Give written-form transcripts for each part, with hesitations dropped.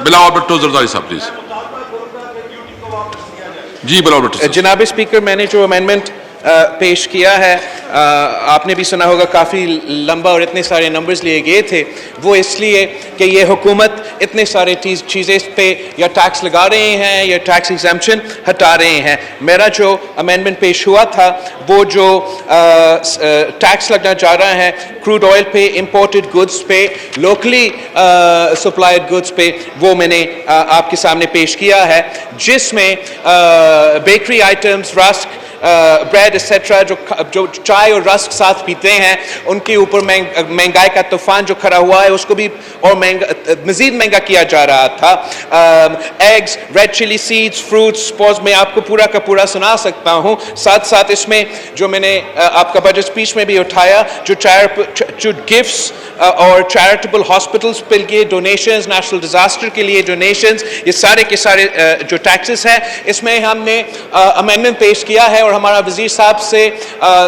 بلاول بھٹو زرداری صاحب پلیز. جی بلاول بھٹو صاحب. جناب اسپیکر، میں نے جو امینڈمنٹ پیش کیا ہے، آپ نے بھی سنا ہوگا کافی لمبا اور اتنے سارے نمبرز لیے گئے تھے، وہ اس لیے کہ یہ حکومت اتنے سارے چیزیں پہ یا ٹیکس لگا رہے ہیں یا ٹیکس ایگزمپشن ہٹا رہے ہیں. میرا جو امینڈمنٹ پیش ہوا تھا وہ جو ٹیکس لگنا چاہ رہا ہے کروڈ آئل پہ، امپورٹڈ گڈس پہ، لوکلی سپلائڈ گڈس پہ، وہ میں نے آپ کے سامنے پیش کیا ہے، جس میں bakery items, rusk, bread etcetera, جو چائے اور رسک ساتھ پیتے ہیں، ان کے اوپر مہنگائی کا طوفان جو کھڑا ہوا ہے اس کو بھی اور مزید مہنگا کیا جا رہا تھا. Eggs, red chilli seeds, fruits, suppose میں آپ کو پورا کا پورا سنا سکتا ہوں. ساتھ ساتھ اس میں جو میں نے آپ کا بجٹ اسپیچ میں بھی اٹھایا، جو گفٹس اور چیریٹیبل ہاسپٹلس کے لیے ڈونیشنز، نیشنل ڈیزاسٹر کے لیے ڈونیشنز، یہ سارے کے سارے جو ٹیکسز ہیں، اس میں ہم نے امینڈمنٹ پیش کیا ہے. اور ہمارا وزیر صاحب سے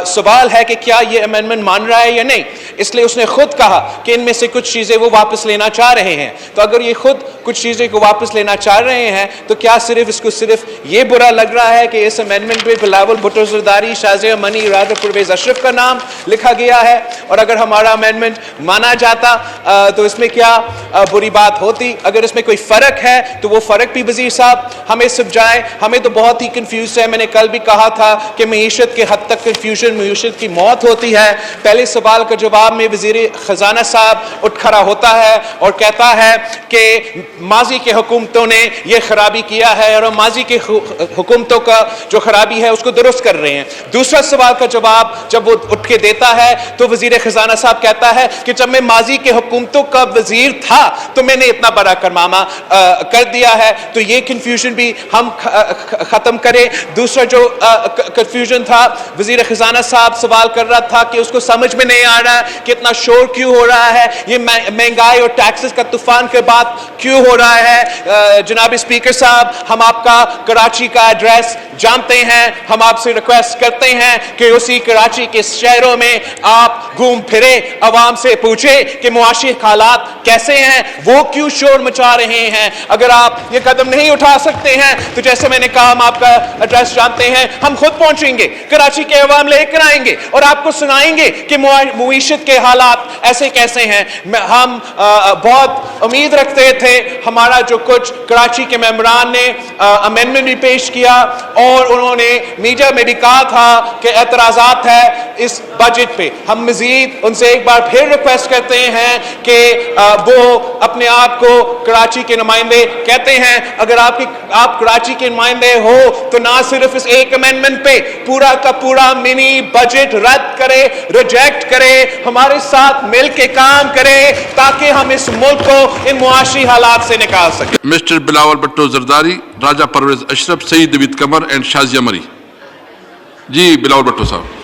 سوال ہے کہ کیا یہ امینڈمنٹ مان رہا ہے یا نہیں. اس لیے اس نے خود کہا کہ ان میں سے کچھ چیزیں وہ واپس لینا چاہ رہے ہیں. تو اگر یہ خود کچھ چیزیں کو واپس لینا چاہ رہے ہیں تو کیا اس کو صرف یہ برا لگ رہا ہے کہ اس امینڈمنٹ میں بلاول بھٹو زرداری، شازیہ منی، راجہ پرویز اشرف کا نام لکھا گیا ہے؟ اور اگر ہمارا امینڈمنٹ مانا جاتا تو اس میں کیا بری بات ہوتی؟ اگر اس میں کوئی فرق ہے تو وہ فرق بھی وزیر صاحب ہمیں سمجھائیں. ہمیں تو بہت ہی کنفیوز ہے. میں نے کل بھی کہا تھا کہ معیشت کے حد تک کنفیوژن، معیشت کی موت ہوتی ہے. پہلے سوال کا جواب میں وزیر خزانہ صاحب اٹھ کھڑا ہوتا ہے اور کہتا ہے کہ ماضی کے حکومتوں نے یہ خرابی کیا ہے اور ماضی کے حکومتوں کا جو خرابی ہے اس کو درست کر رہے ہیں. دوسرا سوال کا جواب جب وہ اٹھ کے دیتا ہے تو وزیر خزانہ صاحب کہتا ہے کہ جب میں ماضی کے حکومتوں کا وزیر تھا تو میں نے اتنا بڑا کارنامہ کر دیا ہے. تو یہ کنفیوژن بھی ہم ختم کریں. دوسرا جو کنفیوژن تھا، وزیر خزانہ صاحب سوال کر رہا تھا کہ اس کو سمجھ میں نہیں آ رہا کہ اتنا شور کیوں ہو رہا ہے، یہ مہنگائی اور ٹیکسز کا طوفان کے بعد کیوں ہو رہا ہے. جناب اسپیکر صاحب، ہم آپ کا کراچی کا ایڈریس جانتے ہیں. ہم آپ سے ریکویسٹ کرتے ہیں کہ اسی کراچی کے شہروں میں آپ گھوم پھرے، عوام سے پوچھے کہ معاشی حالات کیسے ہیں، وہ کیوں شور مچا رہے ہیں. اگر آپ یہ قدم نہیں اٹھا سکتے ہیں تو جیسے میں نے کہا ہم آپ کا ایڈریس جانتے ہیں، ہم خود پہنچیں گے، کراچی کے عوام لے کر آئیں گے اور آپ کو سنائیں گے کہ معیشت کے حالات ایسے کیسے ہیں. ہم بہت امید رکھتے تھے. ہمارا جو کچھ کراچی کے ممبران نے امینڈمنٹ بھی پیش کیا اور انہوں نے میڈیا میں بھی کہا تھا کہ اعتراضات ہے اس بجٹ پہ. ہم مزید ان سے ایک بار پھر ریکویسٹ کرتے ہیں کہ وہ اپنے آپ کو کراچی کے نمائندے کہتے ہیں. اگر آپ کراچی کے نمائندے ہو تو نہ صرف اس ایک امینڈمنٹ پہ پورا کا پورا منی بجٹ رد کرے، ریجیکٹ کرے، ہمارے ساتھ مل کے کام کرے تاکہ ہم اس ملک کو ان معاشی حالات سے نکال سکیں. Mister Bilawal Bhutto Zardari, Raja Pervaiz Ashraf, Saeed Naveed Qamar and Shazia Marri. جی بلاول بھٹو صاحب.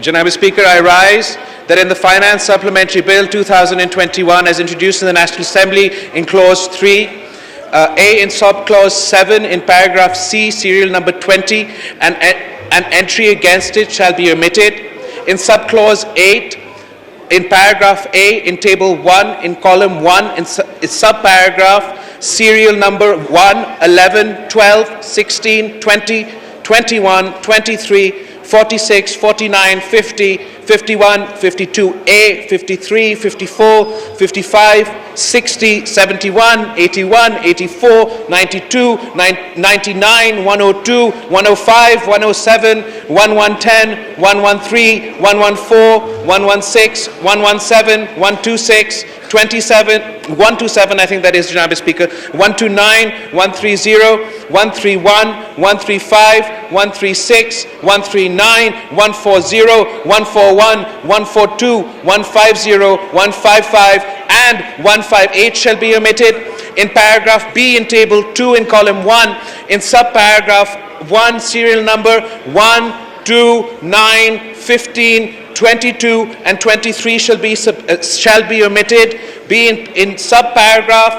Janab Speaker, I rise that in the Finance Supplementary Bill 2021 as introduced in the National Assembly in Clause 3, A in Subclause 7 in Paragraph C, Serial Number 20, an entry against it shall be omitted. In Subclause 8, in Paragraph A, in Table 1, in Column 1, in Subparagraph Serial Number 1, 11, 12, 16, 20, 21, 23, 46, 49, 50, 51, 52A, 53, 54, 55, 60, 71, 81, 84, 92, 99, 102, 105, 107, 1110, 113, 114, 116, 117, 126, 27, 127, I think that is, Janab Speaker, 129, 130, 131, 135, 136, 139, 140, 141, 142, 150, 155, and 158 shall be omitted. In Paragraph B in Table 2 in Column 1, in Subparagraph 1, Serial Number 1, 2, 9, 15, 22 and 23 shall be omitted. Be in subparagraph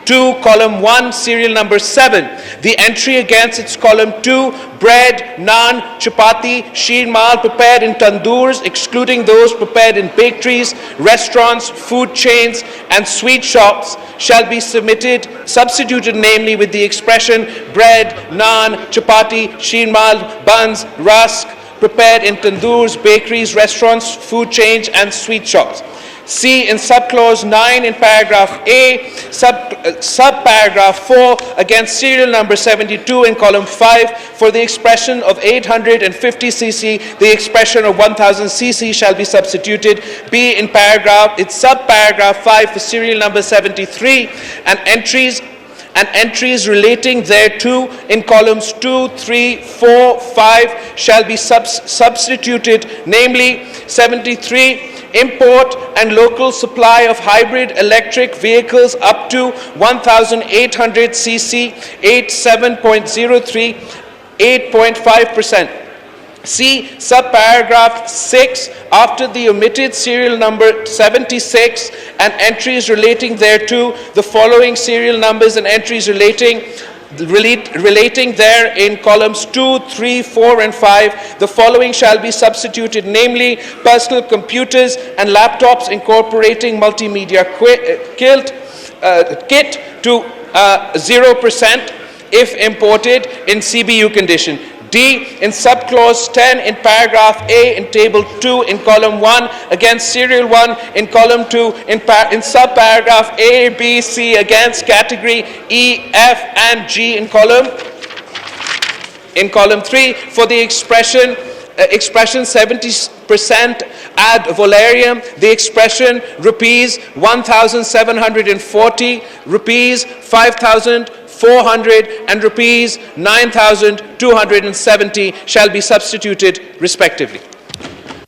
2, column 1, serial number 7. The entry against its column 2, bread, naan, chapati, sheer mal prepared in tandoors, excluding those prepared in bakeries, restaurants, food chains, and sweet shops, shall be substituted namely with the expression bread, naan, chapati, sheer mal, buns, rusk, prepared in tandoors, bakeries, restaurants, food chains, and sweet shops. C, in subclause 9 in paragraph A, subparagraph 4, against serial number 72 in column 5, for the expression of 850 cc, the expression of 1000 cc shall be substituted. B, in subparagraph 5 for serial number 73, and entries relating thereto in columns 2, 3, 4, 5 shall be substituted, namely 73, import and local supply of hybrid electric vehicles up to 1800 cc, 87.03, 8.5%. C, subparagraph 6, after the omitted serial number 76 and entries relating thereto, the following serial numbers and entries relating there in columns 2, 3, 4, and 5, the following shall be substituted, namely personal computers and laptops incorporating multimedia kit to 0% if imported in CBU condition. D, in subclause 10 in paragraph A in table 2 in column 1 against serial 1 in column 2 in subparagraph A, B, C against category E, F, and G in column 3 for the expression 70% ad valorem, the expression rupees 1,740, rupees 5,400 and rupees 9,270 shall be substituted respectively.